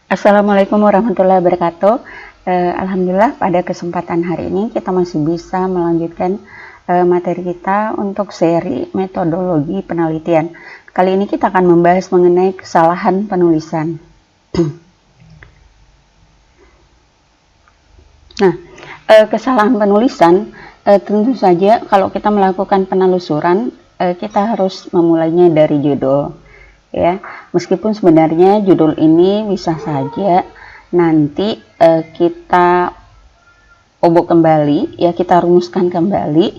Assalamualaikum warahmatullahi wabarakatuh. Alhamdulillah pada kesempatan hari ini kita masih bisa melanjutkan materi kita untuk seri metodologi penelitian. Kali ini kita akan membahas mengenai kesalahan penulisan. Nah, kesalahan penulisan tentu saja kalau kita melakukan penelusuran kita harus memulainya dari judul. Ya, meskipun sebenarnya judul ini bisa saja nanti kita obok kembali, ya kita rumuskan kembali.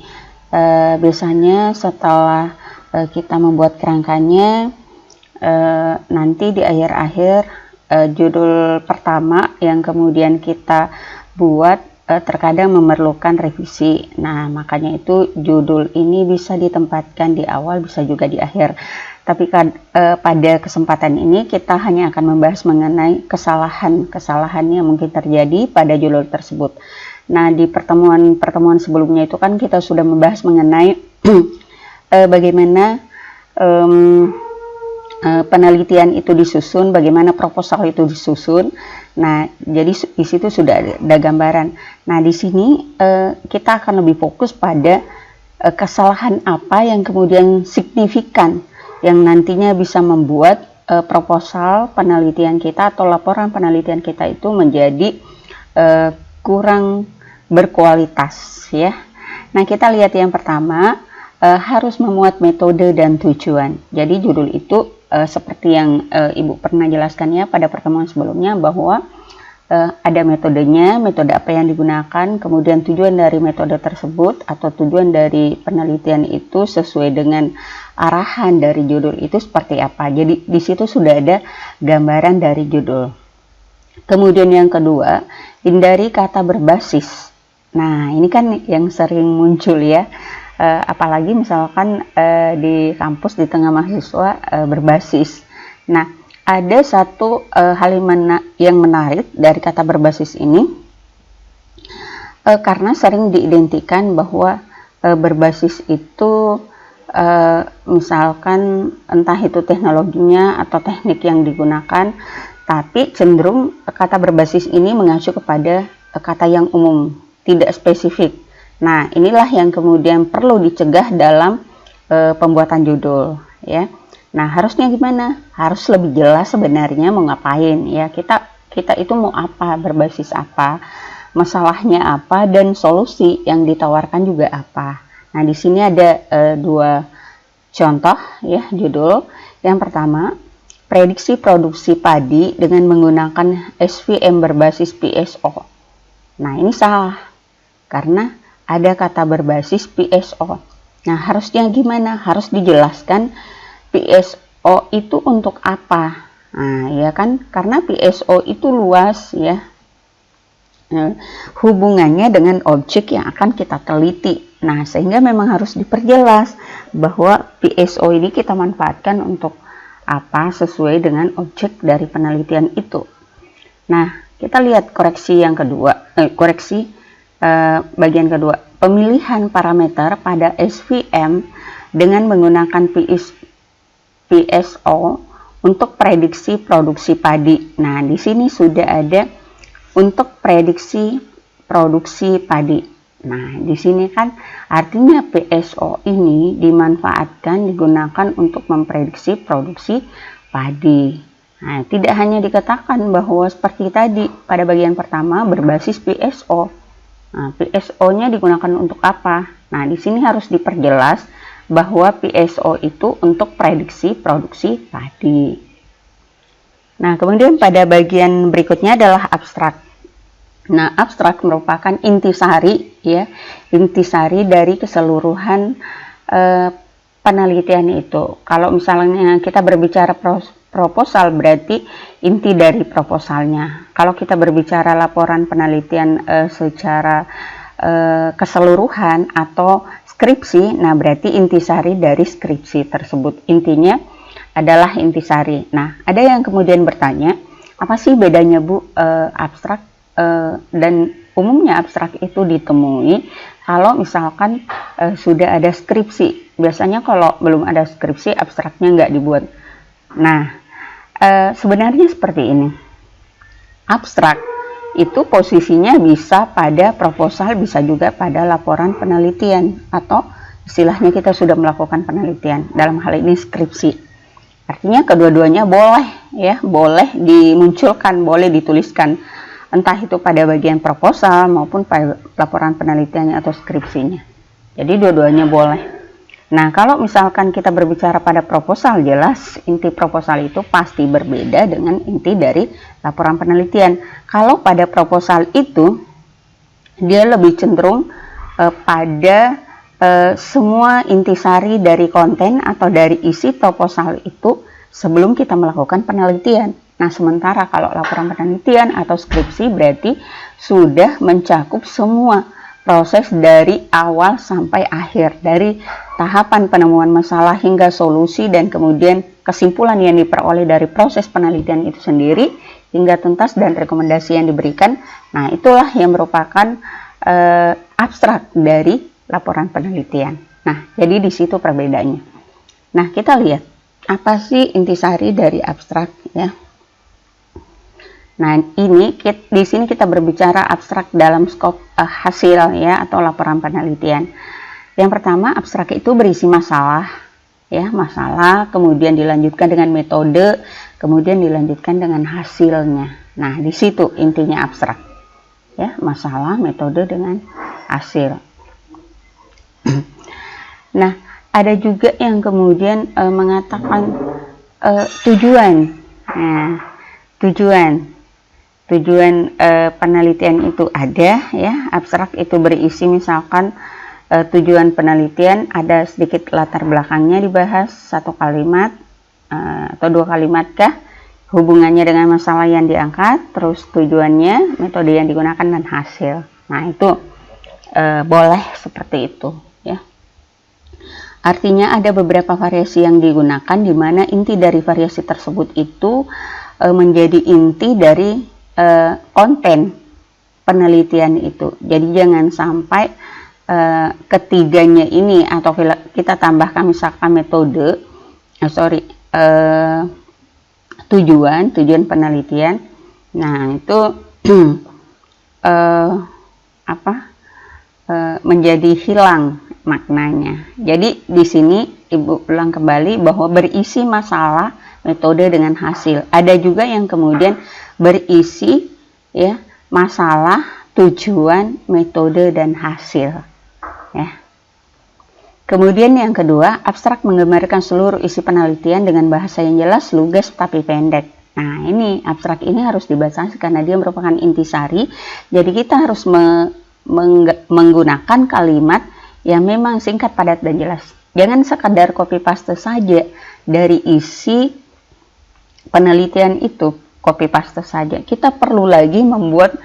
Biasanya setelah kita membuat kerangkanya, nanti di akhir-akhir judul pertama yang kemudian kita buat terkadang memerlukan revisi. Nah, makanya itu judul ini bisa ditempatkan di awal, bisa juga di akhir. Tapi pada kesempatan ini kita hanya akan membahas mengenai kesalahan yang mungkin terjadi pada judul tersebut. Nah, di pertemuan sebelumnya itu kan kita sudah membahas mengenai bagaimana penelitian itu disusun, bagaimana proposal itu disusun. Nah, jadi di situ sudah ada gambaran. Nah, di sini kita akan lebih fokus pada kesalahan apa yang kemudian signifikan yang nantinya bisa membuat proposal penelitian kita atau laporan penelitian kita itu menjadi kurang berkualitas, ya. Nah, kita lihat yang pertama, harus memuat metode dan tujuan. Jadi judul itu seperti yang Ibu pernah jelaskan ya pada pertemuan sebelumnya, bahwa ada metodenya, metode apa yang digunakan, kemudian tujuan dari metode tersebut atau tujuan dari penelitian itu sesuai dengan arahan dari judul itu seperti apa. Jadi di situ sudah ada gambaran dari judul. Kemudian yang kedua, hindari kata berbasis. Nah, ini kan yang sering muncul ya, apalagi misalkan di kampus di tengah mahasiswa berbasis. Nah, ada satu hal yang menarik dari kata berbasis ini, karena sering diidentikan bahwa berbasis itu misalkan entah itu teknologinya atau teknik yang digunakan, tapi cenderung kata berbasis ini mengacu kepada kata yang umum, tidak spesifik. Nah, inilah yang kemudian perlu dicegah dalam pembuatan judul, ya. Nah, harusnya gimana? Harus lebih jelas sebenarnya mau ngapain, ya. Kita itu mau apa, berbasis apa, masalahnya apa, dan solusi yang ditawarkan juga apa. Nah, di sini ada dua contoh ya judul. Yang pertama, prediksi produksi padi dengan menggunakan SVM berbasis PSO. Nah, ini salah karena ada kata berbasis PSO. Nah, harusnya gimana? Harus dijelaskan PSO itu untuk apa? Nah, ya kan? Karena PSO itu luas ya. Hubungannya dengan objek yang akan kita teliti. Nah, sehingga memang harus diperjelas bahwa PSO ini kita manfaatkan untuk apa sesuai dengan objek dari penelitian itu. Nah, kita lihat koreksi yang kedua, bagian kedua, pemilihan parameter pada SVM dengan menggunakan PSO untuk prediksi produksi padi. Nah, di sini sudah ada untuk prediksi produksi padi. Nah, di sini kan artinya PSO ini digunakan untuk memprediksi produksi padi. Nah, tidak hanya dikatakan bahwa seperti tadi pada bagian pertama berbasis PSO. Nah, PSO-nya digunakan untuk apa? Nah, di sini harus diperjelas bahwa PSO itu untuk prediksi produksi padi. Nah, kemudian pada bagian berikutnya adalah abstrak. Nah, abstrak merupakan intisari ya, intisari dari keseluruhan penelitian itu. Kalau misalnya kita berbicara proposal berarti inti dari proposalnya. Kalau kita berbicara laporan penelitian secara keseluruhan atau skripsi, nah berarti intisari dari skripsi tersebut. Intinya adalah intisari. Nah, ada yang kemudian bertanya, apa sih bedanya Bu abstrak dan umumnya abstrak itu ditemui kalau misalkan sudah ada skripsi. Biasanya kalau belum ada skripsi abstraknya nggak dibuat. Nah, sebenarnya seperti ini. abstrak itu posisinya bisa pada proposal, bisa juga pada laporan penelitian, atau istilahnya kita sudah melakukan penelitian, dalam hal ini skripsi. Artinya kedua-duanya boleh ya, boleh dimunculkan, boleh dituliskan, entah itu pada bagian proposal maupun pada laporan penelitiannya atau skripsinya. Jadi dua-duanya boleh. Nah, kalau misalkan kita berbicara pada proposal, jelas inti proposal itu pasti berbeda dengan inti dari laporan penelitian. Kalau pada proposal itu, dia lebih cenderung pada semua intisari dari konten atau dari isi proposal itu sebelum kita melakukan penelitian. Nah, sementara kalau laporan penelitian atau skripsi berarti sudah mencakup semua proses dari awal sampai akhir, dari tahapan penemuan masalah hingga solusi dan kemudian kesimpulan yang diperoleh dari proses penelitian itu sendiri hingga tuntas dan rekomendasi yang diberikan. Nah, itulah yang merupakan abstrak dari laporan penelitian. Nah, jadi di situ perbedaannya. Nah, kita lihat apa sih intisari dari abstrak ya. Nah, ini di sini kita berbicara abstrak dalam skop hasil ya atau laporan penelitian. Yang pertama, abstrak itu berisi masalah ya, masalah, kemudian dilanjutkan dengan metode, kemudian dilanjutkan dengan hasilnya. Nah, di situ intinya abstrak. Ya, masalah, metode dengan hasil. Nah, ada juga yang kemudian mengatakan tujuan. Nah, tujuan penelitian itu ada ya. Abstrak itu berisi misalkan tujuan penelitian, ada sedikit latar belakangnya dibahas, satu kalimat atau dua kalimat kah, hubungannya dengan masalah yang diangkat, terus tujuannya, metode yang digunakan, dan hasil. Nah, itu boleh seperti itu ya. Artinya ada beberapa variasi yang digunakan di mana inti dari variasi tersebut itu menjadi inti dari konten penelitian itu. Jadi jangan sampai ketiganya ini atau kita tambahkan misalkan metode, tujuan penelitian. Nah, itu menjadi hilang maknanya. Jadi di sini Ibu ulang kembali bahwa berisi masalah, metode dengan hasil. Ada juga yang kemudian berisi ya masalah, tujuan, metode dan hasil ya. Kemudian yang kedua, abstrak menggambarkan seluruh isi penelitian dengan bahasa yang jelas, lugas tapi pendek. Nah, ini abstrak ini harus dibaca karena dia merupakan intisari. Jadi kita harus menggunakan kalimat yang memang singkat, padat dan jelas. Jangan sekadar copy paste saja dari isi penelitian itu, copy paste saja. Kita perlu lagi membuat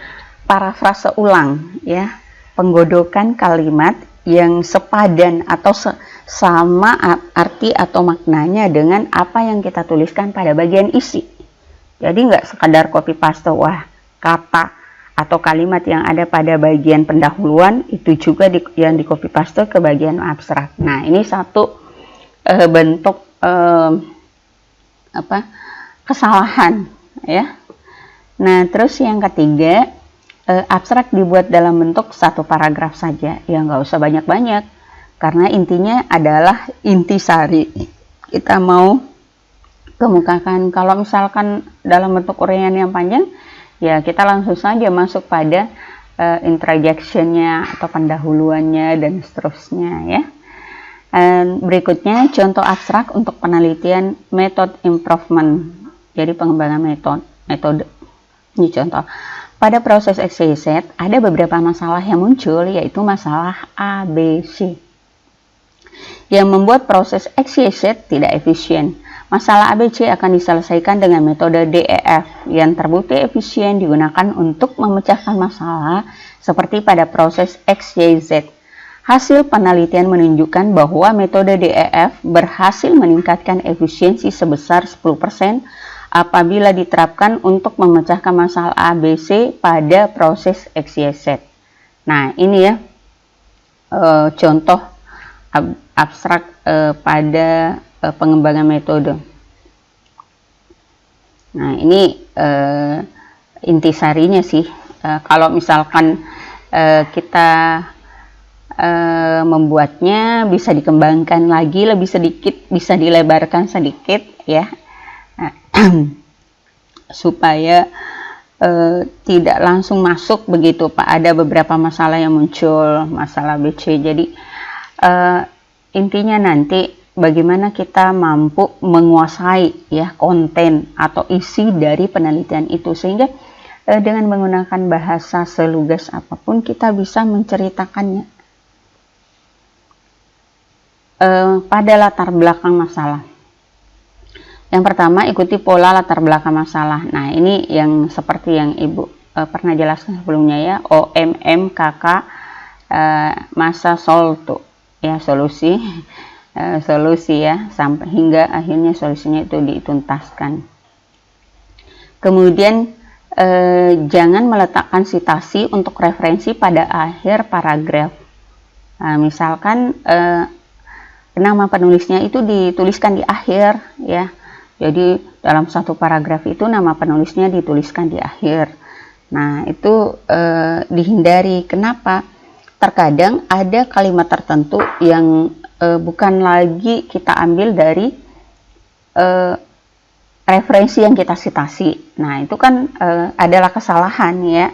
parafrase ulang ya, penggodokan kalimat yang sepadan atau sama arti atau maknanya dengan apa yang kita tuliskan pada bagian isi. Jadi nggak sekadar copy paste, wah kata atau kalimat yang ada pada bagian pendahuluan itu juga yang di copy paste ke bagian abstrak. Nah, ini satu bentuk kesalahan ya. Nah, terus yang ketiga, abstrak dibuat dalam bentuk satu paragraf saja, ya nggak usah banyak-banyak karena intinya adalah intisari. Kita mau kemukakan, kalau misalkan dalam bentuk uraian yang panjang, ya kita langsung saja masuk pada introduction-nya atau pendahuluannya dan seterusnya ya. Berikutnya contoh abstrak untuk penelitian method improvement. Jadi pengembangan metode. Ini contoh. Pada proses XYZ ada beberapa masalah yang muncul, yaitu masalah ABC yang membuat proses XYZ tidak efisien. Masalah ABC akan diselesaikan dengan metode DEF yang terbukti efisien digunakan untuk memecahkan masalah seperti pada proses XYZ. Hasil penelitian menunjukkan bahwa metode DEF berhasil meningkatkan efisiensi sebesar 10% apabila diterapkan untuk memecahkan masalah ABC pada proses XYZ. Nah, ini ya contoh abstrak pada pengembangan metode. Nah, ini intisarinya sih. Kalau misalkan kita membuatnya, bisa dikembangkan lagi lebih sedikit, bisa dilebarkan sedikit ya, supaya tidak langsung masuk begitu Pak. Ada beberapa masalah yang muncul, masalah BC. Jadi intinya nanti bagaimana kita mampu menguasai ya konten atau isi dari penelitian itu, sehingga dengan menggunakan bahasa selugas apapun kita bisa menceritakannya pada latar belakang masalah. Yang pertama, ikuti pola latar belakang masalah. Nah, ini yang seperti yang Ibu pernah jelaskan sebelumnya ya, OMMKK, masa soltu ya, solusi ya, sampai hingga akhirnya solusinya itu dituntaskan. Kemudian jangan meletakkan citasi untuk referensi pada akhir paragraf. Nah, misalkan nama penulisnya itu dituliskan di akhir ya. Jadi dalam satu paragraf itu nama penulisnya dituliskan di akhir. Nah, itu dihindari. Kenapa? Terkadang ada kalimat tertentu yang bukan lagi kita ambil dari referensi yang kita citasi. Nah, itu kan adalah kesalahan ya.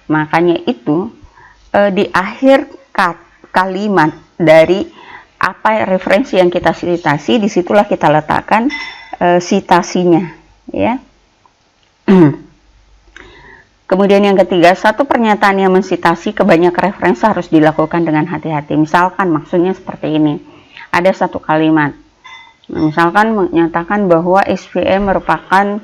Makanya itu di akhir kalimat dari apa referensi yang kita citasi, disitulah kita letakkan citasinya ya. Kemudian yang ketiga, satu pernyataan yang mensitasi kebanyak referensi harus dilakukan dengan hati-hati. Misalkan maksudnya seperti ini, ada satu kalimat, misalkan menyatakan bahwa SVM merupakan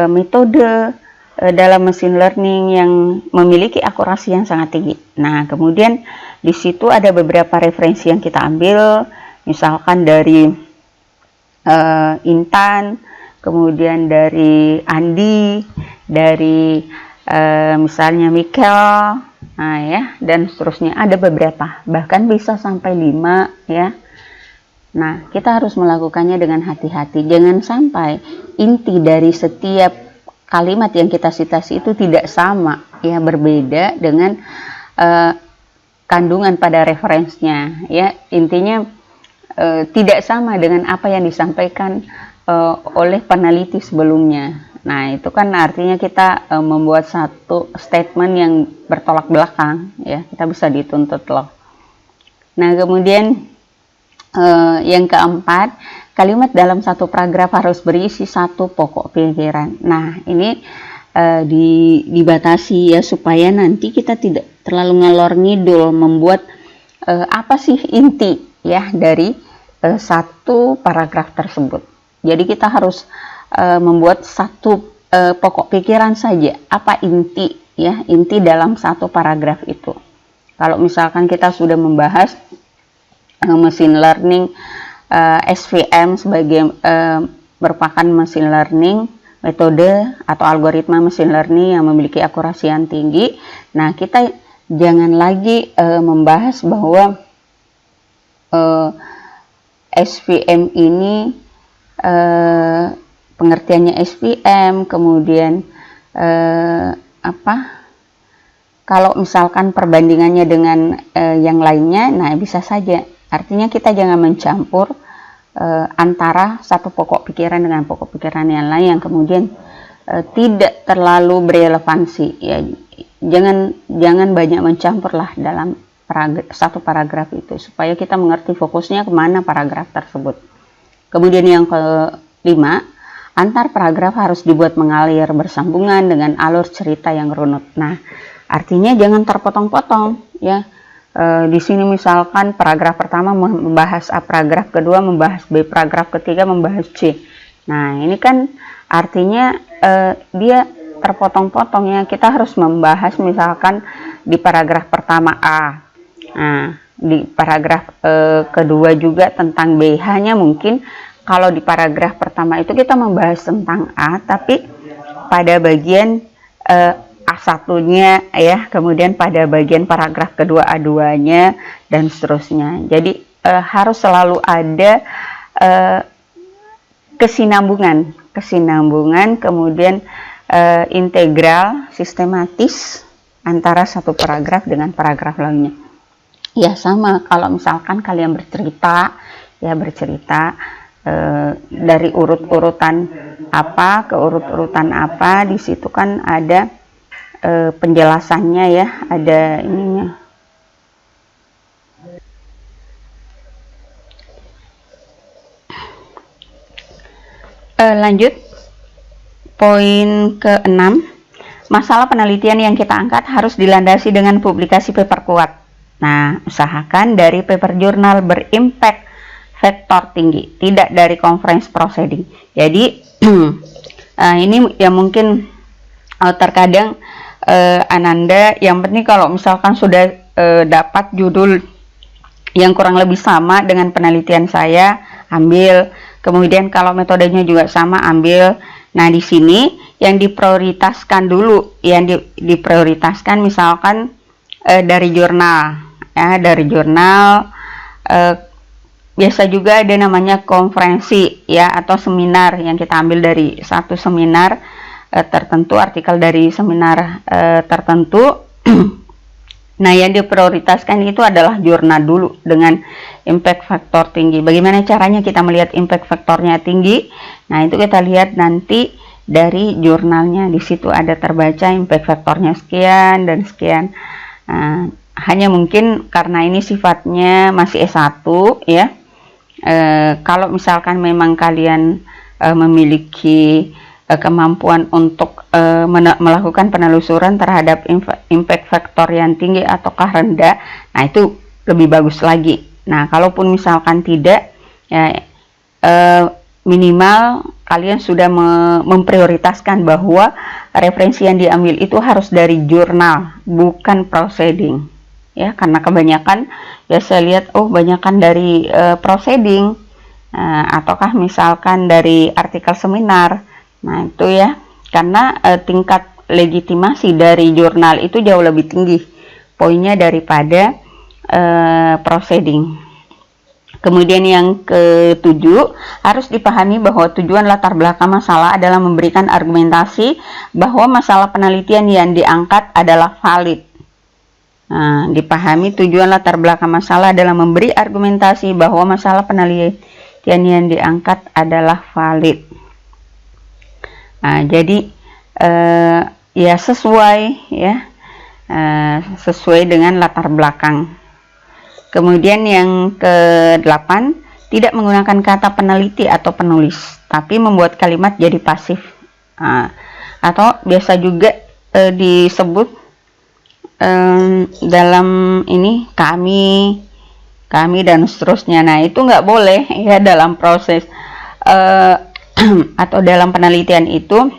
metode dalam mesin learning yang memiliki akurasi yang sangat tinggi. Nah, kemudian di situ ada beberapa referensi yang kita ambil, misalkan dari Intan, kemudian dari Andi, dari misalnya Mikel, nah ya, dan seterusnya. Ada beberapa, bahkan bisa sampai 5 ya. Nah, kita harus melakukannya dengan hati-hati. Jangan sampai inti dari setiap kalimat yang kita citasi itu tidak sama ya, berbeda dengan kandungan pada referensinya ya. Intinya tidak sama dengan apa yang disampaikan oleh peneliti sebelumnya. Nah, itu kan artinya kita membuat satu statement yang bertolak belakang ya, kita bisa dituntut loh. Nah, kemudian yang keempat, kalimat dalam satu paragraf harus berisi satu pokok pikiran. Nah, ini dibatasi ya, supaya nanti kita tidak terlalu ngalor ngidul membuat apa sih inti ya dari satu paragraf tersebut. Jadi kita harus membuat satu pokok pikiran saja, apa inti ya, inti dalam satu paragraf itu. Kalau misalkan kita sudah membahas mesin learning, SVM sebagai merupakan mesin learning, metode atau algoritma mesin learning yang memiliki akurasi yang tinggi. Nah, kita jangan lagi membahas bahwa SVM ini pengertiannya SVM, kemudian kalau misalkan perbandingannya dengan yang lainnya, nah bisa saja. Artinya kita jangan mencampur antara satu pokok pikiran dengan pokok pikiran yang lain yang kemudian tidak terlalu berelevansi ya. Jangan banyak mencampur lah dalam satu paragraf itu, supaya kita mengerti fokusnya kemana paragraf tersebut. Kemudian yang kelima, antar paragraf harus dibuat mengalir bersambungan dengan alur cerita yang runut. Nah, artinya jangan terpotong-potong ya. Di sini misalkan paragraf pertama membahas A, paragraf kedua membahas B, paragraf ketiga membahas C. Nah, ini kan artinya dia terpotong-potong ya. Kita harus membahas misalkan di paragraf pertama A. Nah, di paragraf kedua juga tentang B. Hanya mungkin kalau di paragraf pertama itu kita membahas tentang A, tapi pada bagian A1-nya ya, kemudian pada bagian paragraf kedua A2-nya dan seterusnya. Jadi harus selalu ada kesinambungan, kemudian integral sistematis antara satu paragraf dengan paragraf lainnya. Ya sama, kalau misalkan kalian bercerita dari urut-urutan apa ke urut-urutan apa, di situ kan ada penjelasannya ya, ada ininya. Lanjut, poin ke-6, masalah penelitian yang kita angkat harus dilandasi dengan publikasi paper kuat. Nah, usahakan dari paper jurnal berimpact faktor tinggi, tidak dari conference proceeding. Jadi ini ya mungkin terkadang Ananda, yang penting kalau misalkan sudah dapat judul yang kurang lebih sama dengan penelitian saya, ambil. Kemudian kalau metodenya juga sama, ambil. Nah, di sini yang diprioritaskan dulu, yang diprioritaskan misalkan dari jurnal, ya, dari jurnal. Biasa juga ada namanya konferensi, ya, atau seminar yang kita ambil dari satu seminar tertentu, artikel dari seminar tertentu. Nah, yang diprioritaskan itu adalah jurnal dulu dengan impact faktor tinggi. Bagaimana caranya kita melihat impact faktornya tinggi? Nah, itu kita lihat nanti dari jurnalnya. Di situ ada terbaca impact faktornya sekian dan sekian. Hanya mungkin karena ini sifatnya masih S1 ya. Kalau misalkan memang kalian memiliki kemampuan untuk melakukan penelusuran terhadap impact faktor yang tinggi ataukah rendah, nah itu lebih bagus lagi. Nah, kalaupun misalkan tidak, ya, minimal kalian sudah memprioritaskan bahwa referensi yang diambil itu harus dari jurnal, bukan proceeding. Ya, karena kebanyakan ya saya lihat, banyakan dari proceeding, ataukah misalkan dari artikel seminar. Nah, itu ya, karena tingkat legitimasi dari jurnal itu jauh lebih tinggi poinnya daripada proceeding. Kemudian yang ke-7, harus dipahami bahwa tujuan latar belakang masalah adalah memberikan argumentasi bahwa masalah penelitian yang diangkat adalah valid. Nah, dipahami tujuan latar belakang masalah adalah memberi argumentasi bahwa masalah penelitian yang diangkat adalah valid. Nah, jadi ya sesuai dengan latar belakang. Kemudian yang ke-8, tidak menggunakan kata peneliti atau penulis, tapi membuat kalimat jadi pasif. Atau biasa juga disebut dalam ini kami dan seterusnya. Nah, itu nggak boleh ya dalam proses atau dalam penelitian itu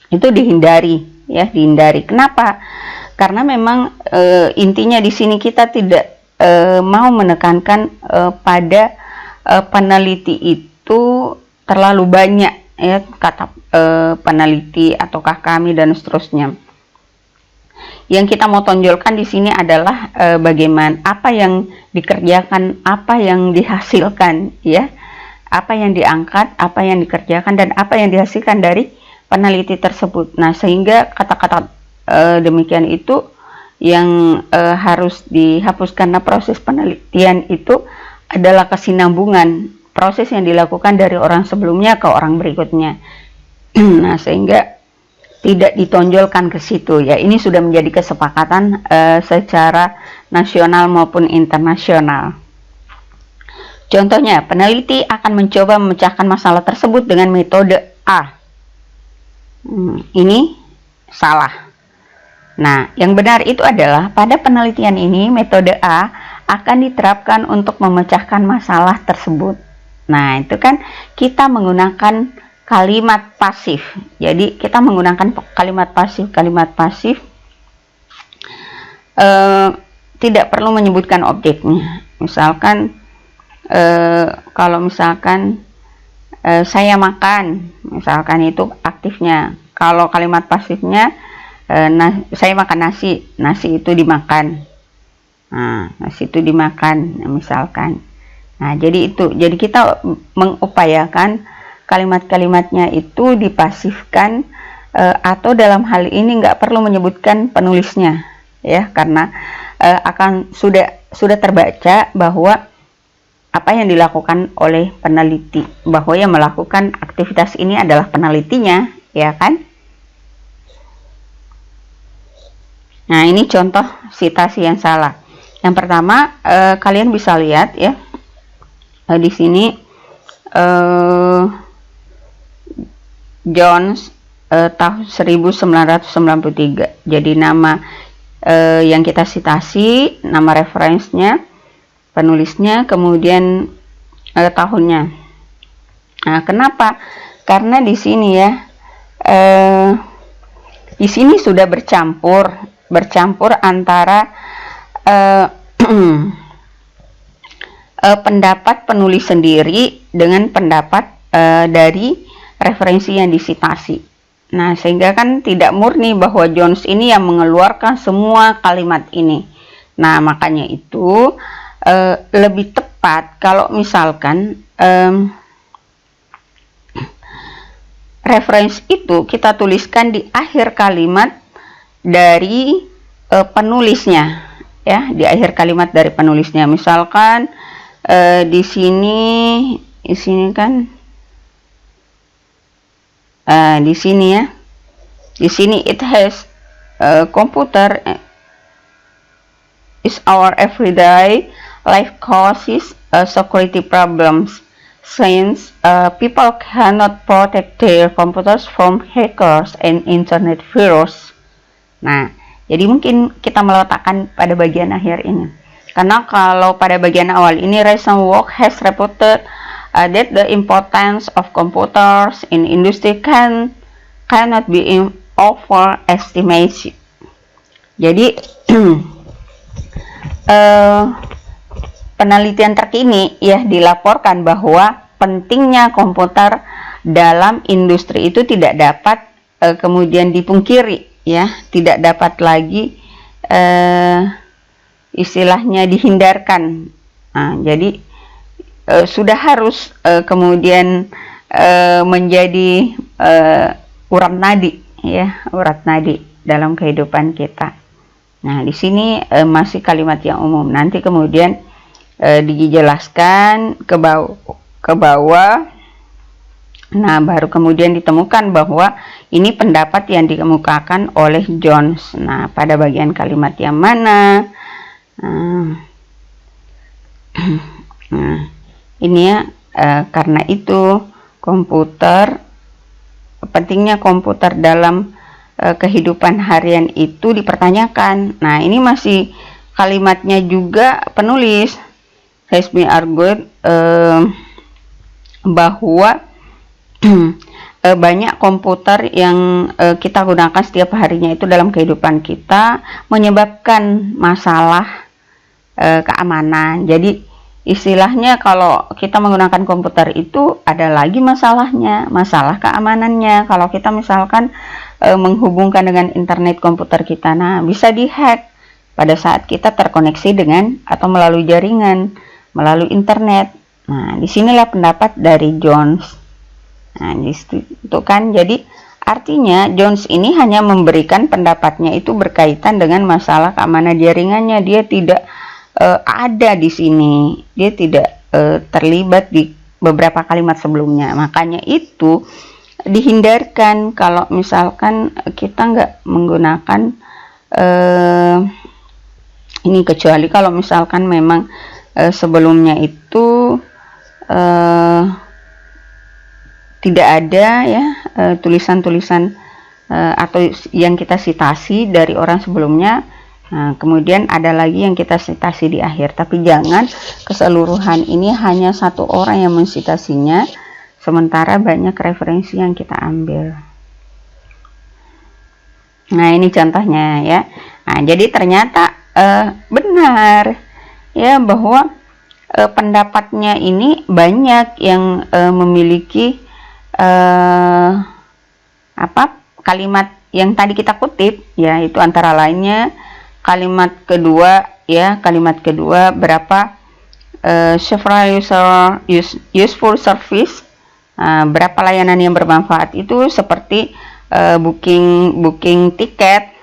dihindari ya, dihindari. Kenapa? Karena memang intinya di sini kita tidak mau menekankan pada peneliti itu terlalu banyak ya, kata peneliti ataukah kami dan seterusnya. Yang kita mau tonjolkan di sini adalah bagaimana apa yang dikerjakan, apa yang dihasilkan ya. Apa yang diangkat, apa yang dikerjakan, dan apa yang dihasilkan dari peneliti tersebut. Nah, sehingga kata-kata demikian itu yang harus dihapus, karena proses penelitian itu adalah kesinambungan proses yang dilakukan dari orang sebelumnya ke orang berikutnya. Nah, sehingga tidak ditonjolkan ke situ ya. Ini sudah menjadi kesepakatan secara nasional maupun internasional. Contohnya, peneliti akan mencoba memecahkan masalah tersebut dengan metode A. Ini salah. Nah, yang benar itu adalah pada penelitian ini metode A akan diterapkan untuk memecahkan masalah tersebut. Nah, itu kan kita menggunakan kalimat pasif. Jadi, kita menggunakan kalimat pasif. Kalimat pasif tidak perlu menyebutkan objeknya. Misalkan kalau misalkan saya makan, misalkan itu aktifnya. Kalau kalimat pasifnya saya makan nasi, nasi itu dimakan. Nah, nasi itu dimakan misalkan. Nah, jadi kita mengupayakan kalimat-kalimatnya itu dipasifkan atau dalam hal ini nggak perlu menyebutkan penulisnya, ya, karena akan sudah terbaca bahwa apa yang dilakukan oleh peneliti, bahwa yang melakukan aktivitas ini adalah penelitinya, ya kan? Nah, ini contoh sitasi yang salah. Yang pertama, kalian bisa lihat ya, di sini Jones tahun 1993. Jadi nama yang kita citasi, nama referensinya, penulisnya, kemudian tahunnya. Nah, kenapa? Karena di sini ya, di sini sudah bercampur antara pendapat penulis sendiri dengan pendapat dari referensi yang disitasi. Nah, sehingga kan tidak murni bahwa Jones ini yang mengeluarkan semua kalimat ini. Nah, makanya itu lebih tepat kalau misalkan referensi itu kita tuliskan di akhir kalimat dari penulisnya, ya, di akhir kalimat dari penulisnya. Misalkan di sini kan di sini ya, di sini it has computer is our everyday life causes security problems since people cannot protect their computers from hackers and internet virus. Nah, jadi mungkin kita meletakkan pada bagian akhir ini, karena kalau pada bagian awal ini recent work has reported that the importance of computers in industry cannot be overestimated. Jadi penelitian terkini ya dilaporkan bahwa pentingnya komputer dalam industri itu tidak dapat kemudian dipungkiri, ya, tidak dapat lagi istilahnya dihindarkan. Nah, jadi sudah harus kemudian menjadi urat nadi, ya, urat nadi dalam kehidupan kita. Nah, di sini masih kalimat yang umum. Nanti kemudian dijelaskan ke bawah. Nah, baru kemudian ditemukan bahwa ini pendapat yang dikemukakan oleh Jones. Nah, pada bagian kalimat yang mana? Nah, ini ya, karena itu pentingnya komputer dalam kehidupan harian itu dipertanyakan. Nah, ini masih kalimatnya juga penulis has been argued bahwa banyak komputer yang kita gunakan setiap harinya itu dalam kehidupan kita menyebabkan masalah keamanan. Jadi istilahnya kalau kita menggunakan komputer itu ada lagi masalahnya, masalah keamanannya. Kalau kita misalkan menghubungkan dengan internet komputer kita, nah bisa dihack pada saat kita terkoneksi dengan atau melalui jaringan, melalui internet. Nah, disinilah pendapat dari Jones. Nah, itu kan, jadi artinya Jones ini hanya memberikan pendapatnya itu berkaitan dengan masalah keamanan jaringannya. Dia tidak ada di sini, dia tidak terlibat di beberapa kalimat sebelumnya. Makanya itu dihindarkan kalau misalkan kita nggak menggunakan ini, kecuali kalau misalkan memang sebelumnya itu tidak ada ya tulisan-tulisan atau yang kita citasi dari orang sebelumnya. Nah, kemudian ada lagi yang kita citasi di akhir, tapi jangan keseluruhan ini hanya satu orang yang mensitasinya, sementara banyak referensi yang kita ambil. Nah, ini contohnya ya. Nah, jadi ternyata benar ya bahwa pendapatnya ini banyak yang memiliki kalimat yang tadi kita kutip, ya, itu antara lainnya kalimat kedua berapa several useful service, berapa layanan yang bermanfaat itu seperti booking tiket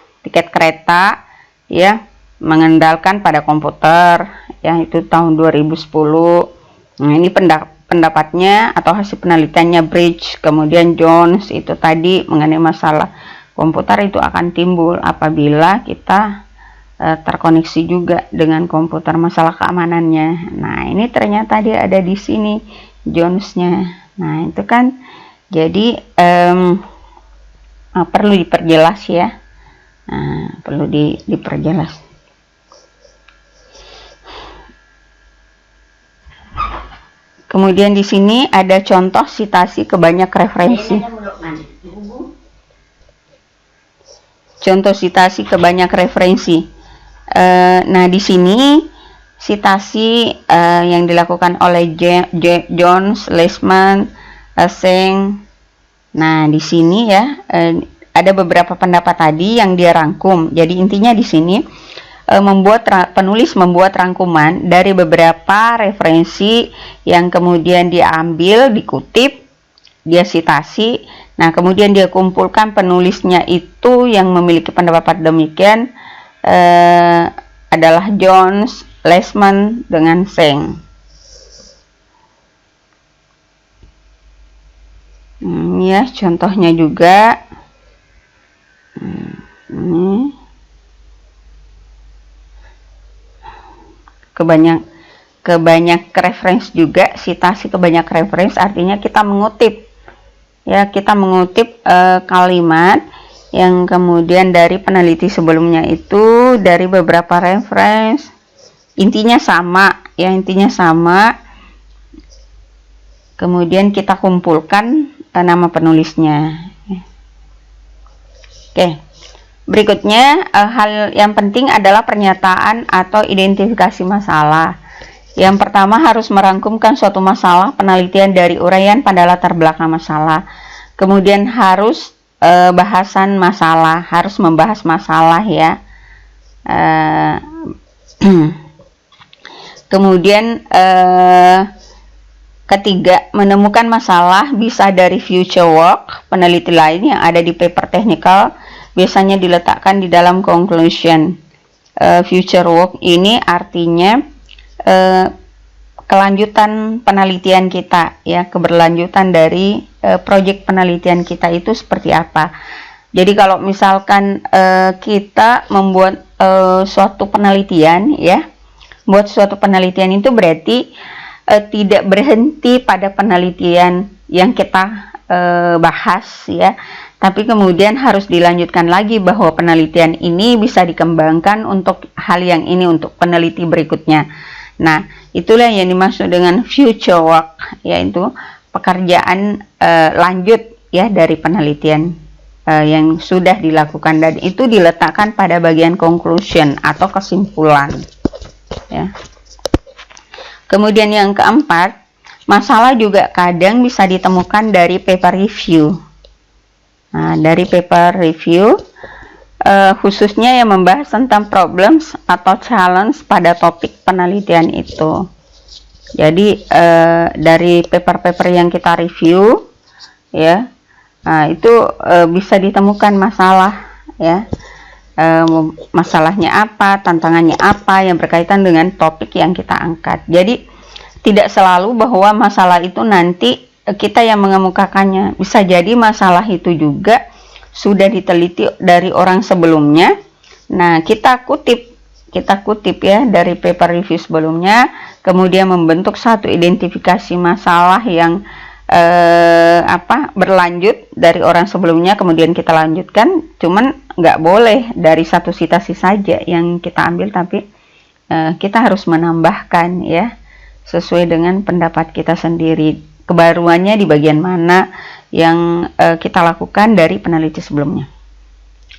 kereta ya, mengandalkan pada komputer ya, itu tahun 2010. Nah, ini pendapatnya atau hasil penelitiannya Bridge, kemudian Jones itu tadi mengenai masalah komputer itu akan timbul apabila kita terkoneksi juga dengan komputer, masalah keamanannya. Nah, ini ternyata dia ada di sini Jones-nya. Nah, itu kan jadi perlu diperjelas ya. Nah, perlu diperjelas. Kemudian di sini ada contoh sitasi ke banyak referensi. Contoh sitasi ke banyak referensi. Nah, di sini sitasi yang dilakukan oleh Jones, Leishman, Seng. Nah, di sini ya ada beberapa pendapat tadi yang dia rangkum. Jadi intinya di sini penulis membuat rangkuman dari beberapa referensi yang kemudian dia ambil, dikutip, dia sitasi. Nah, kemudian dia kumpulkan penulisnya itu yang memiliki pendapat demikian adalah Jones, Leishman dengan Seng. Ya, contohnya juga ini kebanyak referensi juga, sitasi kebanyak referensi artinya kita mengutip ya, kita mengutip kalimat yang kemudian dari peneliti sebelumnya itu dari beberapa referensi, intinya sama ya, intinya sama, kemudian kita kumpulkan nama penulisnya. Oke, berikutnya hal yang penting adalah pernyataan atau identifikasi masalah. Yang pertama, harus merangkumkan suatu masalah penelitian dari uraian pada latar belakang masalah. Kemudian harus bahasan masalah, harus membahas masalah ya. Kemudian ketiga, menemukan masalah bisa dari future work, peneliti lain yang ada di paper technical biasanya diletakkan di dalam conclusion. Future work ini artinya kelanjutan penelitian kita ya, keberlanjutan dari proyek penelitian kita itu seperti apa. Jadi kalau misalkan kita membuat suatu penelitian ya, buat suatu penelitian itu berarti tidak berhenti pada penelitian yang kita bahas ya, tapi kemudian harus dilanjutkan lagi bahwa penelitian ini bisa dikembangkan untuk hal yang ini, untuk peneliti berikutnya. Nah, itulah yang dimaksud dengan future work, yaitu pekerjaan lanjut ya dari penelitian yang sudah dilakukan, dan itu diletakkan pada bagian conclusion atau kesimpulan ya. Kemudian yang keempat, masalah juga kadang bisa ditemukan dari paper review. Nah, dari paper review khususnya yang membahas tentang problems atau challenge pada topik penelitian itu. Jadi dari paper-paper yang kita review ya, itu bisa ditemukan masalah ya, masalahnya apa, tantangannya apa yang berkaitan dengan topik yang kita angkat. Jadi tidak selalu bahwa masalah itu nanti kita yang mengemukakannya, bisa jadi masalah itu juga sudah diteliti dari orang sebelumnya. Nah, kita kutip ya dari paper review sebelumnya, kemudian membentuk satu identifikasi masalah yang berlanjut dari orang sebelumnya, kemudian kita lanjutkan. Cuman nggak boleh dari satu sitasi saja yang kita ambil, tapi kita harus menambahkan ya sesuai dengan pendapat kita sendiri, kebaruannya di bagian mana yang kita lakukan dari peneliti sebelumnya.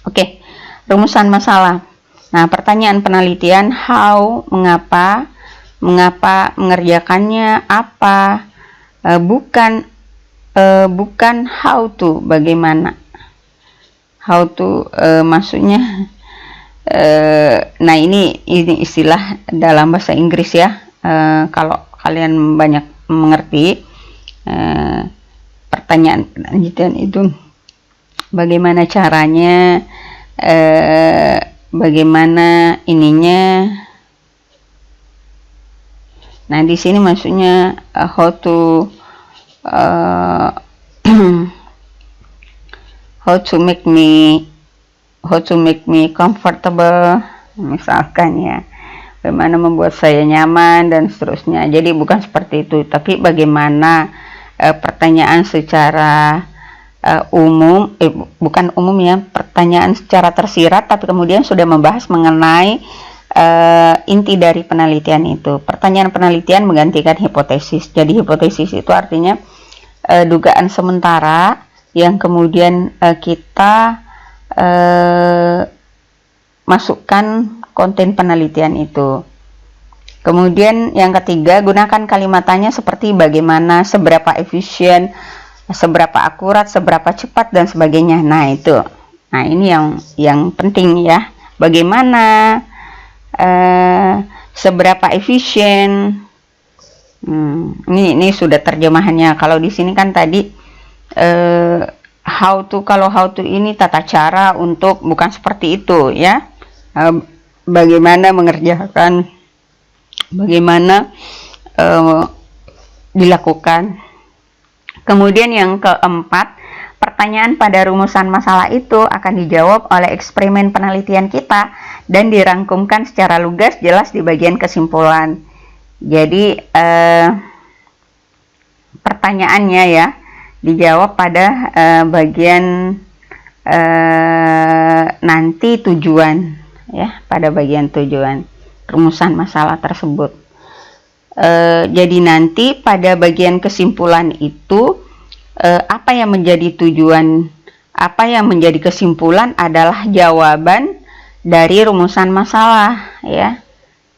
Oke, rumusan masalah. Nah, pertanyaan penelitian, how, mengapa, mengerjakannya, apa, bukan how to, bagaimana. How to maksudnya, nah ini istilah dalam bahasa Inggris ya. Kalau kalian banyak mengerti, pertanyaan penelitian itu bagaimana caranya, bagaimana ininya. Nah, di sini maksudnya how to how to make me comfortable, misalkan ya, bagaimana membuat saya nyaman dan seterusnya. Jadi bukan seperti itu, tapi bagaimana pertanyaan secara umum, bukan umum ya, pertanyaan secara tersirat, tapi kemudian sudah membahas mengenai inti dari penelitian itu. Pertanyaan penelitian menggantikan hipotesis. Jadi hipotesis itu artinya dugaan sementara yang kemudian kita masukkan konten penelitian itu. Kemudian yang ketiga, gunakan kalimat tanya seperti bagaimana, seberapa efisien, seberapa akurat, seberapa cepat, dan sebagainya. Nah, itu. Nah, ini yang penting ya. Bagaimana, seberapa efisien. Ini sudah terjemahannya. Kalau di sini kan tadi how to, kalau how to ini tata cara untuk, bukan seperti itu ya. Bagaimana mengerjakan, bagaimana dilakukan. Kemudian yang keempat, pertanyaan pada rumusan masalah itu akan dijawab oleh eksperimen penelitian kita dan dirangkumkan secara lugas jelas di bagian kesimpulan. Jadi pertanyaannya ya dijawab pada bagian nanti tujuan ya, pada bagian tujuan rumusan masalah tersebut. Jadi nanti pada bagian kesimpulan itu apa yang menjadi tujuan, apa yang menjadi kesimpulan adalah jawaban dari rumusan masalah ya,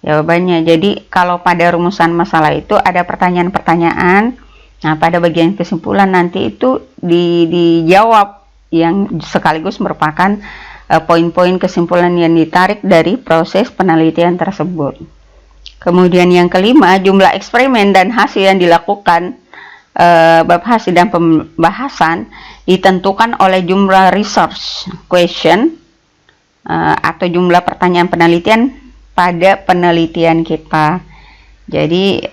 jawabannya. Jadi kalau pada rumusan masalah itu ada pertanyaan-pertanyaan, nah pada bagian kesimpulan nanti itu dijawab, yang sekaligus merupakan poin-poin kesimpulan yang ditarik dari proses penelitian tersebut. Kemudian yang kelima, jumlah eksperimen dan hasil yang dilakukan, bab hasil dan pembahasan ditentukan oleh jumlah research question atau jumlah pertanyaan penelitian pada penelitian kita. Jadi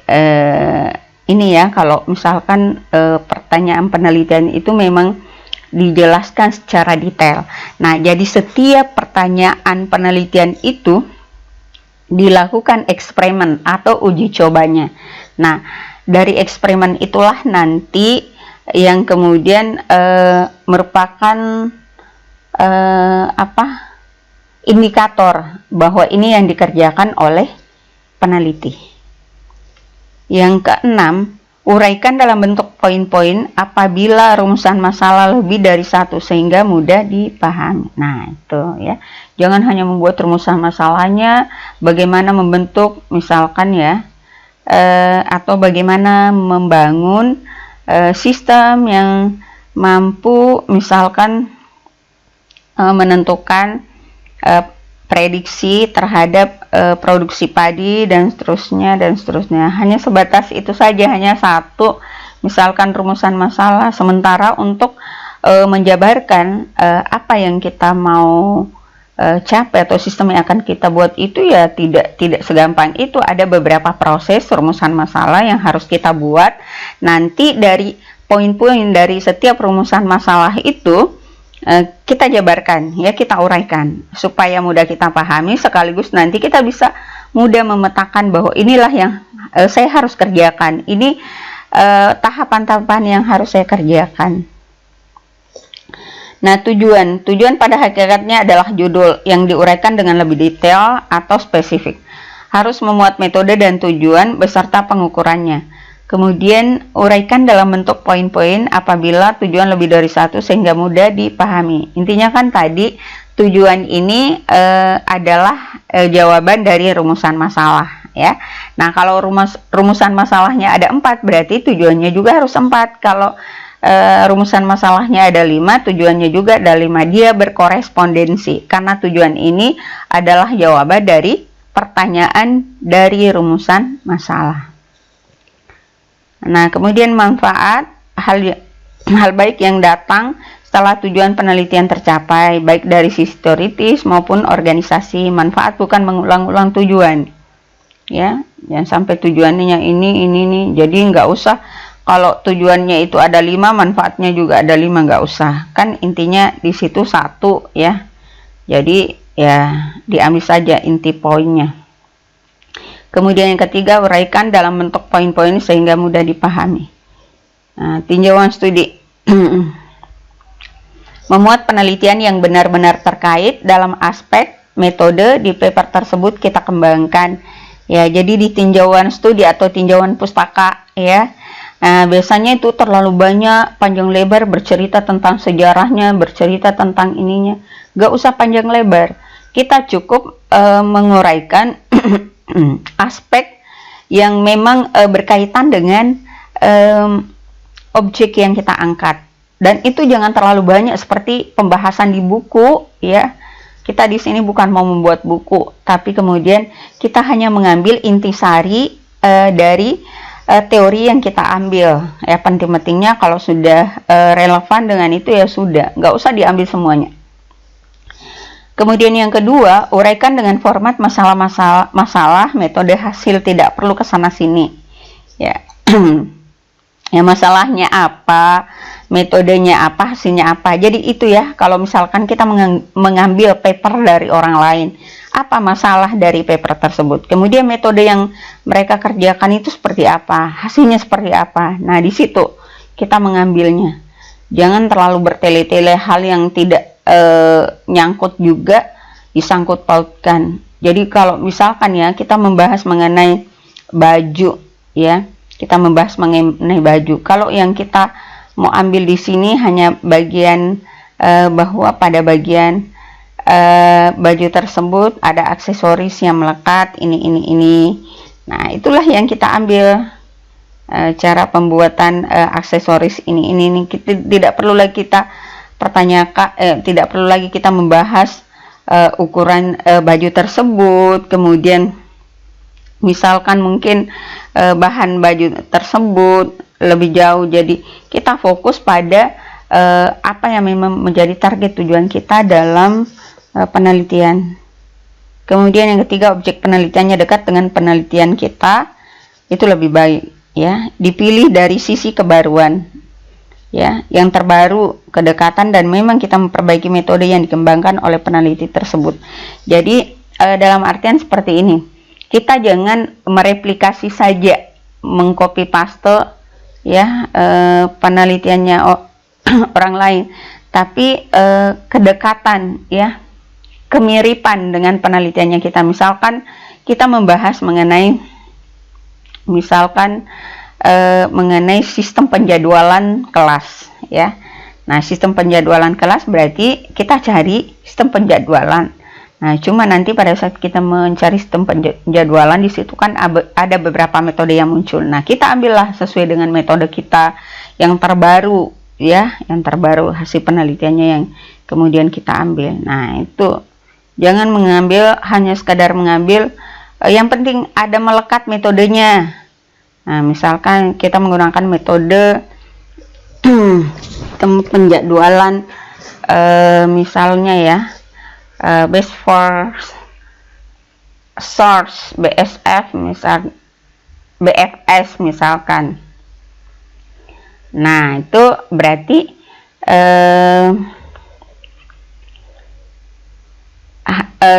ini ya, kalau misalkan pertanyaan penelitian itu memang dijelaskan secara detail. Nah, jadi setiap pertanyaan penelitian itu dilakukan eksperimen atau uji cobanya. Nah, dari eksperimen itulah nanti yang kemudian merupakan indikator bahwa ini yang dikerjakan oleh peneliti. Yang keenam, uraikan dalam bentuk poin-poin apabila rumusan masalah lebih dari satu sehingga mudah dipahami. Nah, itu ya. Jangan hanya membuat rumusan masalahnya, bagaimana membentuk misalkan ya, atau bagaimana membangun sistem yang mampu misalkan menentukan prediksi terhadap produksi padi dan seterusnya. Hanya sebatas itu saja, hanya satu misalkan rumusan masalah, sementara untuk menjabarkan apa yang kita mau capai atau sistem yang akan kita buat itu ya tidak segampang itu. Ada beberapa proses rumusan masalah yang harus kita buat. Nanti dari poin-poin dari setiap rumusan masalah itu kita jabarkan ya, kita uraikan supaya mudah kita pahami, sekaligus nanti kita bisa mudah memetakan bahwa inilah yang saya harus kerjakan, ini tahapan-tahapan yang harus saya kerjakan. Nah, tujuan pada hakikatnya adalah judul yang diuraikan dengan lebih detail atau spesifik. Harus memuat metode dan tujuan beserta pengukurannya. Kemudian uraikan dalam bentuk poin-poin apabila tujuan lebih dari satu sehingga mudah dipahami. Intinya kan tadi tujuan ini adalah jawaban dari rumusan masalah ya. Nah, kalau rumusan masalahnya ada 4, berarti tujuannya juga harus 4. Kalau rumusan masalahnya ada 5, tujuannya juga ada 5. Dia berkorespondensi karena tujuan ini adalah jawaban dari pertanyaan dari rumusan masalah. Nah, kemudian manfaat hal baik yang datang setelah tujuan penelitian tercapai, baik dari sisi teoritis maupun organisasi. Manfaat bukan mengulang-ulang tujuan. Ya, jangan sampai tujuannya ini. Jadi nggak usah kalau tujuannya itu ada 5, manfaatnya juga ada 5, nggak usah. Kan intinya di situ 1 ya. Jadi ya diambil saja inti poinnya. Kemudian yang ketiga, uraikan dalam bentuk poin-poin sehingga mudah dipahami. Nah, tinjauan studi. Memuat penelitian yang benar-benar terkait dalam aspek metode di paper tersebut kita kembangkan. Ya, jadi di tinjauan studi atau tinjauan pustaka ya. Nah, biasanya itu terlalu banyak panjang lebar bercerita tentang sejarahnya, bercerita tentang ininya. Gak usah panjang lebar. Kita cukup menguraikan aspek yang memang berkaitan dengan objek yang kita angkat. Dan itu jangan terlalu banyak seperti pembahasan di buku ya. Kita di sini bukan mau membuat buku, tapi kemudian kita hanya mengambil intisari dari teori yang kita ambil. Ya, penting-pentingnya kalau sudah relevan dengan itu ya sudah, nggak usah diambil semuanya. Kemudian yang kedua, uraikan dengan format masalah, metode, hasil, tidak perlu kesana sini. Ya. Ya, masalahnya apa, metodenya apa, hasilnya apa. Jadi itu ya, kalau misalkan kita mengambil paper dari orang lain, apa masalah dari paper tersebut, kemudian metode yang mereka kerjakan itu seperti apa, hasilnya seperti apa. Nah, di situ kita mengambilnya. Jangan terlalu bertele-tele hal yang tidak nyangkut juga disangkut pautkan. Jadi kalau misalkan ya kita membahas mengenai baju ya, kita membahas mengenai baju. Kalau yang kita mau ambil di sini hanya bagian bahwa pada bagian baju tersebut ada aksesoris yang melekat ini. Nah, itulah yang kita ambil cara pembuatan aksesoris ini. Kita tidak perlu lagi kita pertanyakan, tidak perlu lagi kita membahas ukuran baju tersebut, kemudian misalkan mungkin bahan baju tersebut lebih jauh. Jadi kita fokus pada apa yang memang menjadi target tujuan kita dalam penelitian. Kemudian yang ketiga, objek penelitiannya dekat dengan penelitian kita, itu lebih baik ya, dipilih dari sisi kebaruan ya, yang terbaru, kedekatan, dan memang kita memperbaiki metode yang dikembangkan oleh peneliti tersebut. Jadi dalam artian seperti ini, kita jangan mereplikasi saja, mengcopy paste ya penelitiannya orang lain, tapi kedekatan ya, kemiripan dengan penelitiannya kita. Misalkan kita membahas mengenai mengenai sistem penjadwalan kelas ya. Nah, sistem penjadwalan kelas berarti kita cari sistem penjadwalan. Nah, cuma nanti pada saat kita mencari sistem penjadwalan, di situ kan ada beberapa metode yang muncul. Nah, kita ambillah sesuai dengan metode kita yang terbaru ya, yang terbaru hasil penelitiannya yang kemudian kita ambil. Nah, itu jangan mengambil hanya sekadar mengambil, yang penting ada melekat metodenya. Nah, misalkan kita menggunakan metode penjadwalan misalnya ya, best for source, BSF misal, BFS misalkan. Nah, itu berarti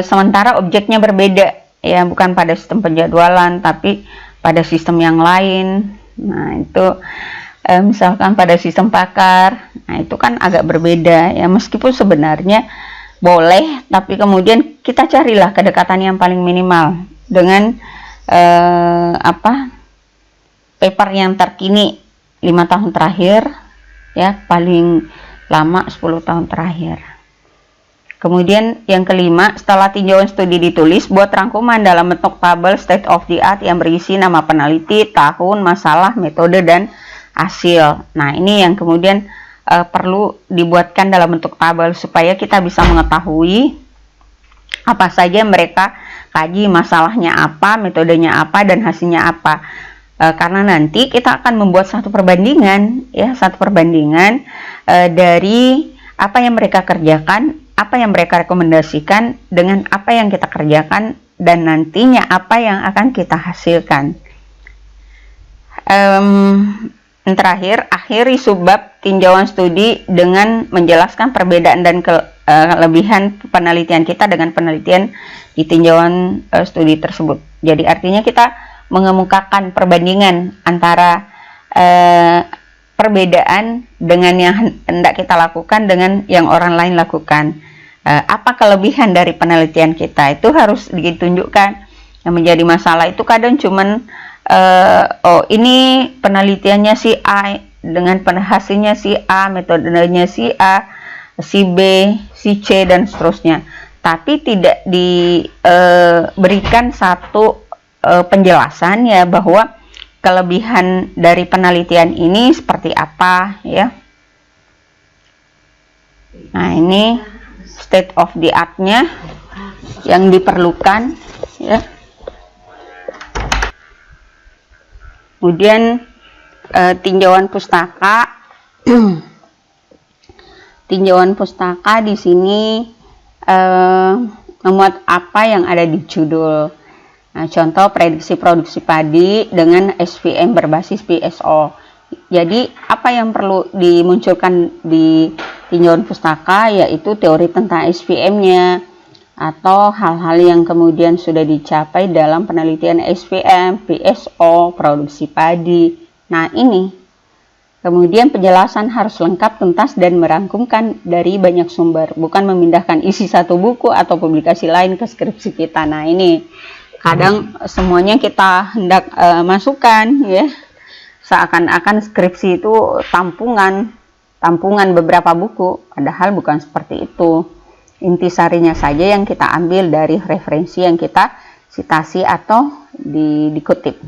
sementara objeknya berbeda ya, bukan pada sistem penjadwalan tapi pada sistem yang lain. Nah, itu misalkan pada sistem pakar. Nah, itu kan agak berbeda ya, meskipun sebenarnya boleh, tapi kemudian kita carilah kedekatan yang paling minimal dengan paper yang terkini 5 tahun terakhir ya, paling lama 10 tahun terakhir. Kemudian yang kelima, setelah tinjauan studi ditulis, buat rangkuman dalam bentuk tabel state of the art yang berisi nama peneliti, tahun, masalah, metode, dan hasil. Nah, ini yang kemudian perlu dibuatkan dalam bentuk tabel supaya kita bisa mengetahui apa saja mereka kaji, masalahnya apa, metodenya apa, dan hasilnya apa. Karena nanti kita akan membuat satu perbandingan ya, dari apa yang mereka kerjakan, apa yang mereka rekomendasikan dengan apa yang kita kerjakan, dan nantinya apa yang akan kita hasilkan. Terakhir, akhiri subbab tinjauan studi dengan menjelaskan perbedaan dan kelebihan penelitian kita dengan penelitian di tinjauan studi tersebut. Jadi artinya kita mengemukakan perbandingan antara perbedaan dengan yang hendak kita lakukan dengan yang orang lain lakukan. Apa kelebihan dari penelitian kita itu harus ditunjukkan. Yang menjadi masalah itu kadang cuman oh ini penelitiannya si A dengan hasilnya si A, metodenya si A, si B, si C dan seterusnya. Tapi tidak diberikan satu penjelasan ya bahwa kelebihan dari penelitian ini seperti apa ya. Nah, ini state of the art-nya yang diperlukan ya. Kemudian tinjauan pustaka. Tinjauan pustaka di sini memuat apa yang ada di judul. Nah, contoh prediksi produksi padi dengan SVM berbasis PSO. Jadi apa yang perlu dimunculkan di tinjauan pustaka yaitu teori tentang SVM-nya atau hal-hal yang kemudian sudah dicapai dalam penelitian SVM, PSO, produksi padi. Nah, ini kemudian penjelasan harus lengkap, tuntas, dan merangkumkan dari banyak sumber, bukan memindahkan isi satu buku atau publikasi lain ke skripsi kita. Nah, ini kadang semuanya kita hendak masukkan ya, seakan-akan skripsi itu tampungan beberapa buku, padahal bukan seperti itu. Intisarinya saja yang kita ambil dari referensi yang kita citasi atau dikutip.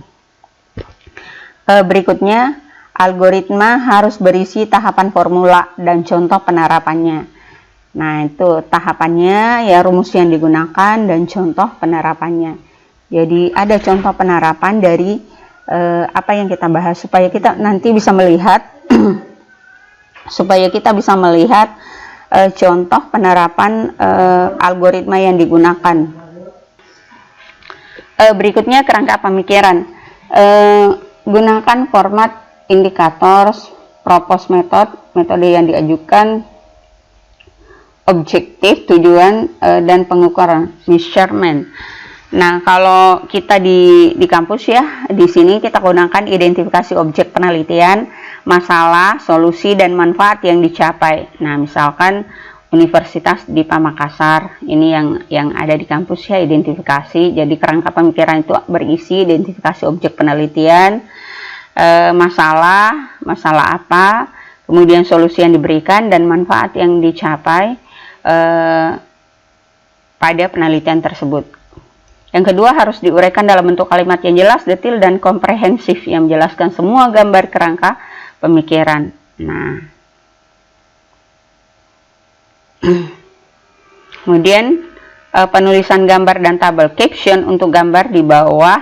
Berikutnya, algoritma harus berisi tahapan formula dan contoh penerapannya. Nah, itu tahapannya ya, rumus yang digunakan dan contoh penerapannya. Jadi ada contoh penerapan dari apa yang kita bahas supaya kita nanti bisa melihat contoh penerapan algoritma yang digunakan. Berikutnya kerangka pemikiran. Gunakan format indikator, propose metode yang diajukan, objektif, tujuan, dan pengukuran, measurement. Nah, kalau kita di kampus ya, di sini kita gunakan identifikasi objek penelitian, masalah, solusi, dan manfaat yang dicapai. Nah, misalkan Universitas di Pamakassar, ini yang ada di kampus ya, identifikasi. Jadi kerangka pemikiran itu berisi identifikasi objek penelitian, masalah apa, kemudian solusi yang diberikan, dan manfaat yang dicapai pada penelitian tersebut. Yang kedua, harus diuraikan dalam bentuk kalimat yang jelas, detail, dan komprehensif yang menjelaskan semua gambar kerangka pemikiran. Nah, kemudian penulisan gambar dan tabel caption untuk gambar di bawah.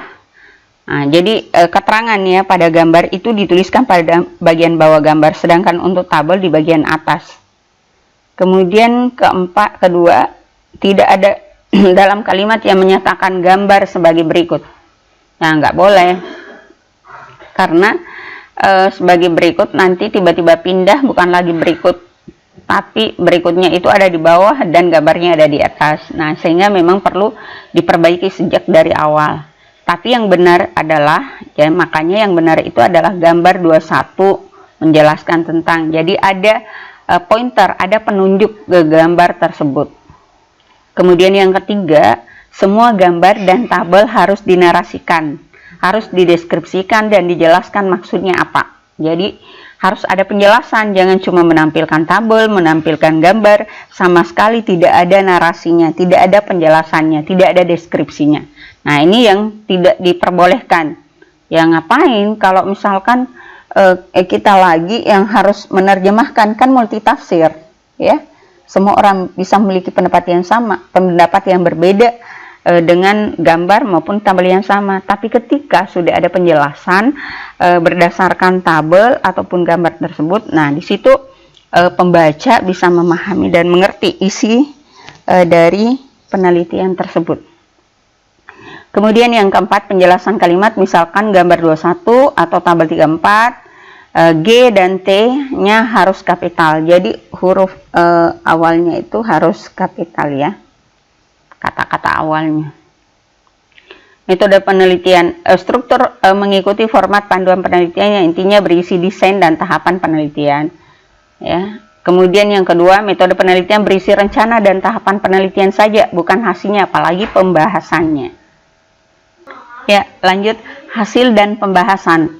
Nah, jadi keterangan ya pada gambar itu dituliskan pada bagian bawah gambar, sedangkan untuk tabel di bagian atas. Kemudian kedua, tidak ada dalam kalimat yang menyatakan gambar sebagai berikut. Nah, nggak boleh, karena sebagai berikut nanti tiba-tiba pindah, bukan lagi berikut, tapi berikutnya itu ada di bawah dan gambarnya ada di atas. Nah, sehingga memang perlu diperbaiki sejak dari awal. Tapi yang benar adalah, ya makanya yang benar itu adalah gambar 21 menjelaskan tentang. Jadi ada pointer, ada penunjuk ke gambar tersebut. Kemudian yang ketiga, semua gambar dan tabel harus dinarasikan, harus dideskripsikan dan dijelaskan maksudnya apa. Jadi harus ada penjelasan, jangan cuma menampilkan tabel, menampilkan gambar, sama sekali tidak ada narasinya, tidak ada penjelasannya, tidak ada deskripsinya. Nah, ini yang tidak diperbolehkan. Yang ngapain kalau misalkan kita lagi yang harus menerjemahkan, kan multitafsir ya. Semua orang bisa memiliki pendapat yang sama, pendapat yang berbeda dengan gambar maupun tabel yang sama. Tapi ketika sudah ada penjelasan berdasarkan tabel ataupun gambar tersebut, nah di situ pembaca bisa memahami dan mengerti isi dari penelitian tersebut. Kemudian yang keempat, penjelasan kalimat, misalkan gambar 21 atau tabel 34, G dan T-nya harus kapital. Jadi huruf awalnya itu harus kapital ya, kata-kata awalnya. Metode penelitian, struktur mengikuti format panduan penelitian yang intinya berisi desain dan tahapan penelitian. Ya. Kemudian yang kedua, metode penelitian berisi rencana dan tahapan penelitian saja, bukan hasilnya, apalagi pembahasannya. Ya, lanjut, hasil dan pembahasan.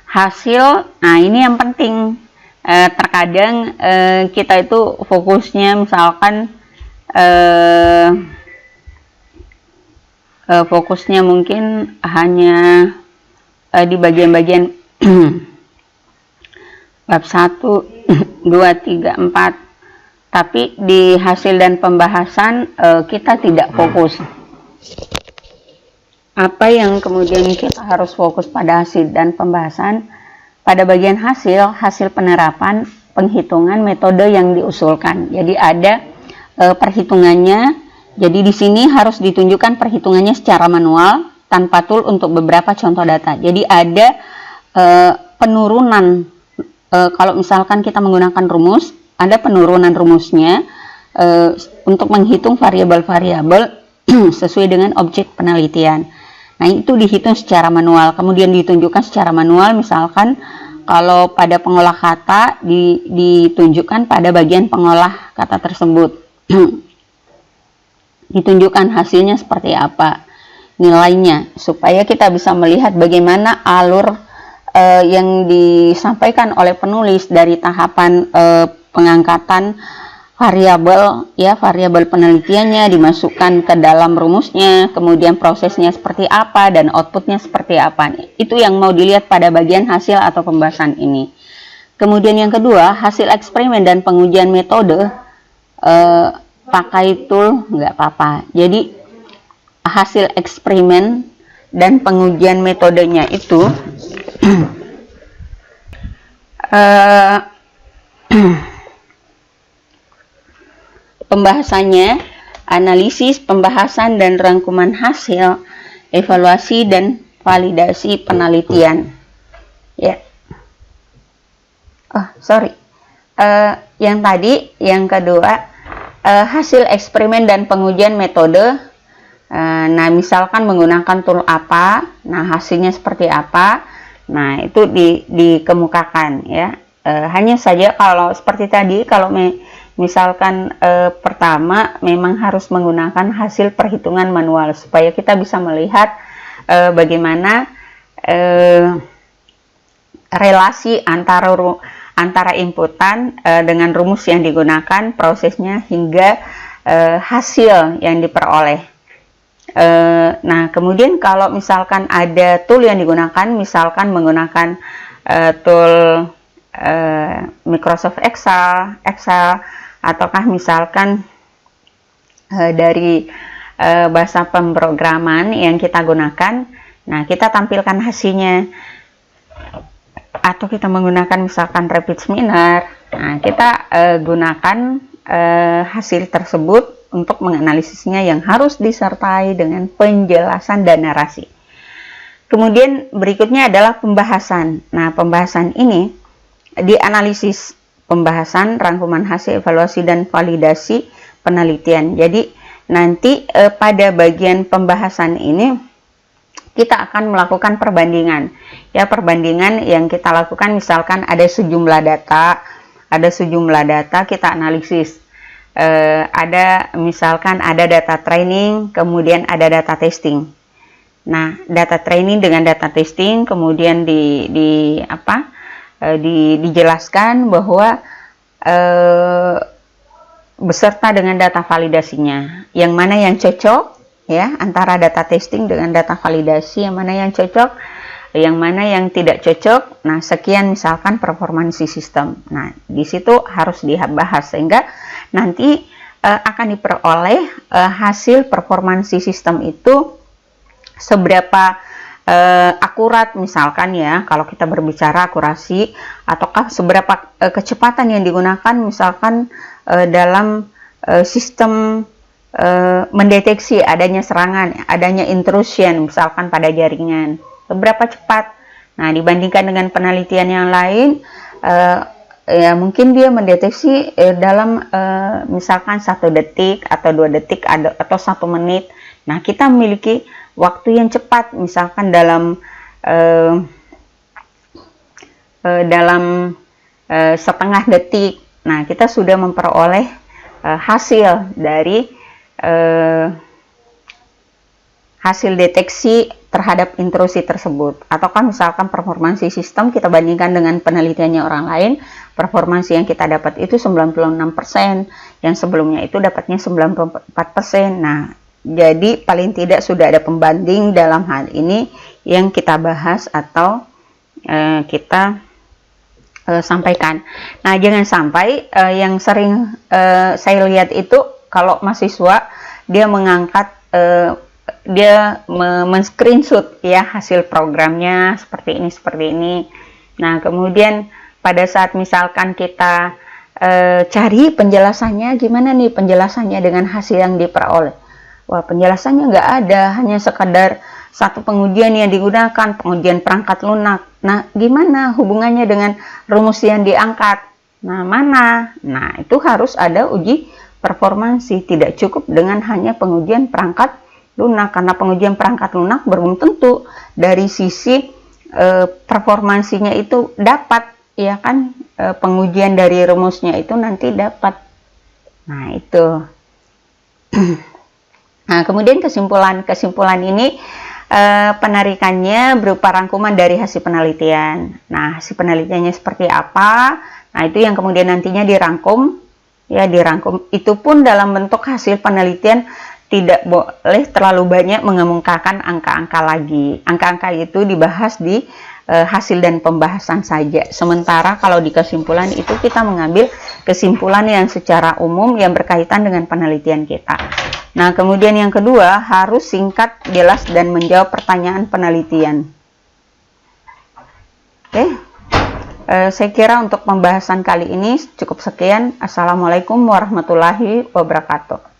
Hasil, nah ini yang penting. Terkadang kita itu fokusnya misalkan fokusnya mungkin hanya di bagian-bagian bab 1, 2, 3, 4, tapi di hasil dan pembahasan kita tidak fokus. Apa yang kemudian kita harus fokus pada hasil dan pembahasan? Pada bagian hasil penerapan, penghitungan, metode yang diusulkan. Jadi ada perhitungannya. Jadi di sini harus ditunjukkan perhitungannya secara manual tanpa tool untuk beberapa contoh data. Jadi ada penurunan. Kalau misalkan kita menggunakan rumus, ada penurunan rumusnya untuk menghitung variabel-variabel sesuai dengan objek penelitian. Nah, itu dihitung secara manual, kemudian ditunjukkan secara manual. Misalkan kalau pada pengolah kata ditunjukkan pada bagian pengolah kata tersebut. Ditunjukkan hasilnya seperti apa, nilainya, supaya kita bisa melihat bagaimana alur yang disampaikan oleh penulis dari tahapan pengangkatan variabel ya, variabel penelitiannya dimasukkan ke dalam rumusnya, kemudian prosesnya seperti apa dan outputnya seperti apa. Itu yang mau dilihat pada bagian hasil atau pembahasan ini. Kemudian yang kedua, hasil eksperimen dan pengujian metode, pakai tool nggak apa-apa. Jadi hasil eksperimen dan pengujian metodenya itu pembahasannya, analisis, pembahasan dan rangkuman hasil, evaluasi dan validasi penelitian. Ya. Yang tadi, yang kedua, hasil eksperimen dan pengujian metode. Nah, misalkan menggunakan tool apa, nah hasilnya seperti apa. Nah, itu dikemukakan ya. Hanya saja kalau seperti tadi, kalau misalkan pertama memang harus menggunakan hasil perhitungan manual supaya kita bisa melihat bagaimana relasi antara inputan dengan rumus yang digunakan, prosesnya hingga hasil yang diperoleh. Nah, kemudian kalau misalkan ada tool yang digunakan, misalkan menggunakan tool Microsoft Excel, ataukah misalkan dari bahasa pemrograman yang kita gunakan, nah kita tampilkan hasilnya. Atau kita menggunakan misalkan rapid seminar, nah kita gunakan hasil tersebut untuk menganalisisnya yang harus disertai dengan penjelasan dan narasi. Kemudian berikutnya adalah pembahasan. Nah, pembahasan ini dianalisis, pembahasan, rangkuman hasil, evaluasi dan validasi penelitian. Jadi nanti pada bagian pembahasan ini kita akan melakukan perbandingan. Ya, perbandingan yang kita lakukan misalkan ada sejumlah data kita analisis. Ada misalkan ada data training, kemudian ada data testing. Nah, data training dengan data testing kemudian dijelaskan bahwa beserta dengan data validasinya, yang mana yang cocok ya antara data testing dengan data validasi, yang mana yang cocok, yang mana yang tidak cocok. Nah, sekian misalkan performansi sistem. Nah, di situ harus dibahas sehingga nanti akan diperoleh hasil performansi sistem itu seberapa akurat, misalkan ya, kalau kita berbicara akurasi, ataukah seberapa kecepatan yang digunakan, misalkan dalam sistem mendeteksi adanya serangan, adanya intrusion, misalkan pada jaringan, seberapa cepat. Nah, dibandingkan dengan penelitian yang lain, ya mungkin dia mendeteksi dalam misalkan 1 detik atau 2 detik atau 1 menit. Nah, kita memiliki waktu yang cepat, misalkan dalam setengah detik. Nah, kita sudah memperoleh hasil dari hasil deteksi terhadap intrusi tersebut. Ataukah misalkan performansi sistem kita bandingkan dengan penelitiannya orang lain, performansi yang kita dapat itu 96%, yang sebelumnya itu dapatnya 94%. Nah, jadi paling tidak sudah ada pembanding dalam hal ini yang kita bahas atau kita sampaikan. Nah, jangan sampai yang sering saya lihat itu kalau mahasiswa dia mengangkat dia men-screenshot ya hasil programnya seperti ini. Nah, kemudian pada saat misalkan kita cari penjelasannya, gimana nih penjelasannya dengan hasil yang diperoleh. Wah, penjelasannya nggak ada, hanya sekadar satu pengujian yang digunakan, pengujian perangkat lunak. Nah, gimana hubungannya dengan rumus yang diangkat? Nah, mana? Nah, itu harus ada uji performansi, tidak cukup dengan hanya pengujian perangkat lunak, karena pengujian perangkat lunak belum tentu dari sisi performansinya itu dapat, ya kan, pengujian dari rumusnya itu nanti dapat. Nah, itu. Nah, kemudian kesimpulan ini penarikannya berupa rangkuman dari hasil penelitian. Nah, hasil penelitiannya seperti apa? Nah, itu yang kemudian nantinya dirangkum. Ya, dirangkum. Itu pun dalam bentuk hasil penelitian, tidak boleh terlalu banyak mengemukakan angka-angka lagi. Angka-angka itu dibahas di hasil dan pembahasan saja. Sementara kalau di kesimpulan itu kita mengambil kesimpulan yang secara umum yang berkaitan dengan penelitian kita. Nah, kemudian yang kedua, harus singkat, jelas, dan menjawab pertanyaan penelitian. Oke, saya kira untuk pembahasan kali ini cukup sekian. Assalamualaikum warahmatullahi wabarakatuh.